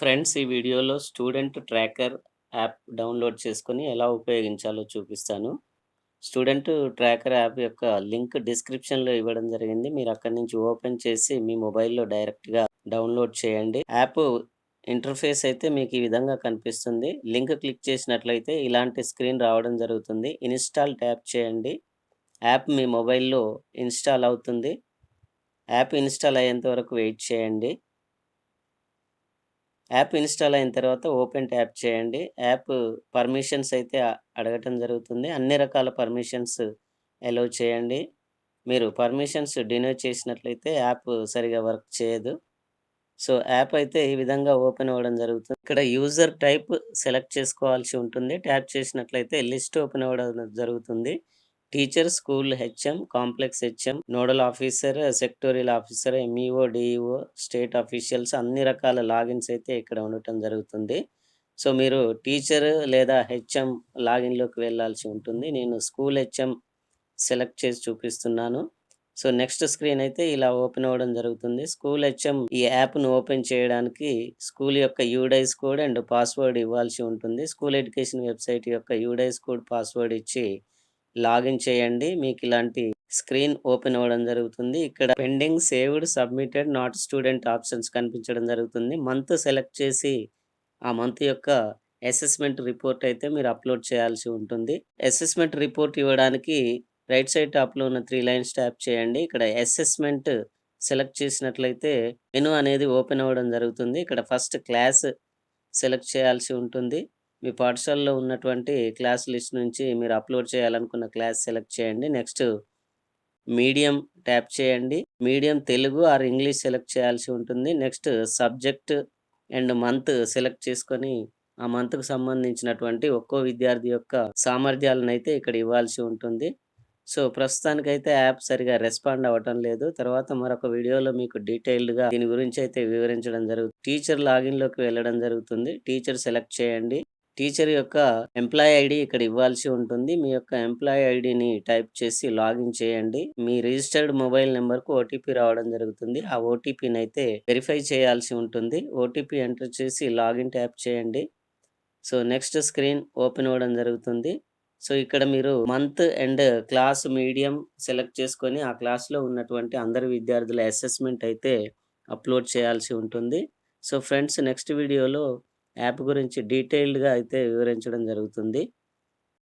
Friends, ఈ వీడియోలో student tracker app download చేసుకొని ఎలా ఉపయోగించాలో చూపిస్తాను. స్టూడెంట్ ట్రాకర్ యాప్ యొక్క లింక్ డిస్క్రిప్షన్‌లో ఇవ్వడం జరిగింది. మీరు అక్కడి నుంచి ఓపెన్ చేసి మీ మొబైల్‌లో డైరెక్ట్‌గా డౌన్లోడ్ చేయండి. యాప్ ఇంటర్ఫేస్ అయితే మీకు ఈ విధంగా కనిపిస్తుంది. లింక్ క్లిక్ చేసినట్లయితే ఇలాంటి స్క్రీన్ రావడం జరుగుతుంది. ఇన్‌స్టాల్ ట్యాప్ చేయండి. యాప్ మీ మొబైల్‌లో ఇన్‌స్టాల్ అవుతుంది. యాప్ ఇన్‌స్టాల్ అయ్యేంత వరకు వెయిట్ చేయండి. యాప్ ఇన్‌స్టాల్ అయిన తర్వాత ఓపెన్ ట్యాప్ చేయండి. యాప్ పర్మిషన్స్ అయితే అడగటం జరుగుతుంది. అన్ని రకాల పర్మిషన్స్ అలౌ చేయండి. మీరు పర్మిషన్స్ డినై చేసినట్లయితే యాప్ సరిగ్గా వర్క్ చేయదు. సో, యాప్ అయితే ఈ విధంగా ఓపెన్ అవ్వడం జరుగుతుంది. ఇక్కడ యూజర్ టైప్ సెలెక్ట్ చేసుకోవాల్సి ఉంటుంది. ట్యాప్ చేసినట్లయితే లిస్ట్ ఓపెన్ అవ్వడం జరుగుతుంది. Teacher, school HM, complex HM, nodal officer, sectorial officer, MEO, DEO, state officials అన్ని రకాల లాగిన్స్ అయితే ఇక్కడ ఉండటం జరుగుతుంది. సో, మీరు టీచర్ లేదా హెచ్ఎం లాగిన్‌లోకి వెళ్ళాల్సి ఉంటుంది. నేను స్కూల్ హెచ్ఎం సెలెక్ట్ చేసి చూపిస్తున్నాను. సో, నెక్స్ట్ స్క్రీన్ అయితే ఇలా ఓపెన్ అవ్వడం జరుగుతుంది. స్కూల్ హెచ్ఎం ఈ యాప్‌ను ఓపెన్ చేయడానికి స్కూల్ యొక్క యూడైస్ కోడ్ అండ్ పాస్వర్డ్ ఇవ్వాల్సి ఉంటుంది. స్కూల్ ఎడ్యుకేషన్ వెబ్‌సైట్ యొక్క యూడైస్ కోడ్, పాస్వర్డ్ ఇచ్చి లాగిన్ చేయండి. మీకు ఇలాంటి స్క్రీన్ ఓపెన్ అవ్వడం జరుగుతుంది. ఇక్కడ pending, saved, submitted, not student options కనిపించడం జరుగుతుంది. మంత్ సెలెక్ట్ చేసి ఆ మంత్ యొక్క అసెస్మెంట్ రిపోర్ట్ అయితే మీరు అప్లోడ్ చేయాల్సి ఉంటుంది. అసెస్మెంట్ రిపోర్ట్ ఇవ్వడానికి రైట్ సైడ్ టాప్‌లో ఉన్న 3 లైన్స్ ట్యాప్ చేయండి. ఇక్కడ అసెస్మెంట్ సెలెక్ట్ చేసినట్లయితే మెను అనేది ఓపెన్ అవ్వడం జరుగుతుంది. ఇక్కడ ఫస్ట్ క్లాస్ సెలెక్ట్ చేయాల్సి ఉంటుంది. మీ పాఠశాలలో ఉన్నటువంటి క్లాస్ లిస్ట్ నుంచి మీరు అప్లోడ్ చేయాలనుకున్న క్లాస్ సెలెక్ట్ చేయండి. నెక్స్ట్ మీడియం ట్యాప్ చేయండి. Medium Telugu or English select చేయాల్సి ఉంటుంది. Next subject and month select చేసుకొని, ఆ మంత్‌కు సంబంధించినటువంటి ఒక్కో విద్యార్థి యొక్క సామర్థ్యాలనైతే ఇక్కడ ఇవ్వాల్సి ఉంటుంది. సో, ప్రస్తుతానికైతే యాప్ సరిగ్గా రెస్పాండ్ అవ్వటం లేదు. తర్వాత మరొక వీడియోలో మీకు డీటెయిల్డ్‌గా దీని గురించైతే వివరించడం టీచర్ లాగిన్‌లోకి వెళ్ళడం జరుగుతుంది. టీచర్ సెలెక్ట్ చేయండి. టీచర్ యొక్క ఎంప్లాయీ ఐడీ ఇక్కడ ఇవ్వాల్సి ఉంటుంది. మీ యొక్క ఎంప్లాయీ ఐడీని టైప్ చేసి లాగిన్ చేయండి. మీ రిజిస్టర్డ్ మొబైల్ నంబర్‌కు ఓటీపీ రావడం జరుగుతుంది. ఆ ఓటీపీనైతే వెరిఫై చేయాల్సి ఉంటుంది. ఓటీపీ ఎంటర్ చేసి లాగిన్ ట్యాప్ చేయండి. సో, నెక్స్ట్ స్క్రీన్ ఓపెన్ అవ్వడం జరుగుతుంది. సో, ఇక్కడ మీరు month and class medium select చేసుకొని, ఆ క్లాస్‌లో ఉన్నటువంటి అందరి విద్యార్థుల అసెస్మెంట్ అయితే అప్లోడ్ చేయాల్సి ఉంటుంది. సో, ఫ్రెండ్స్, నెక్స్ట్ వీడియోలో యాప్ గురించి డీటెయిల్డ్‌గా అయితే వివరించడం జరుగుతుంది.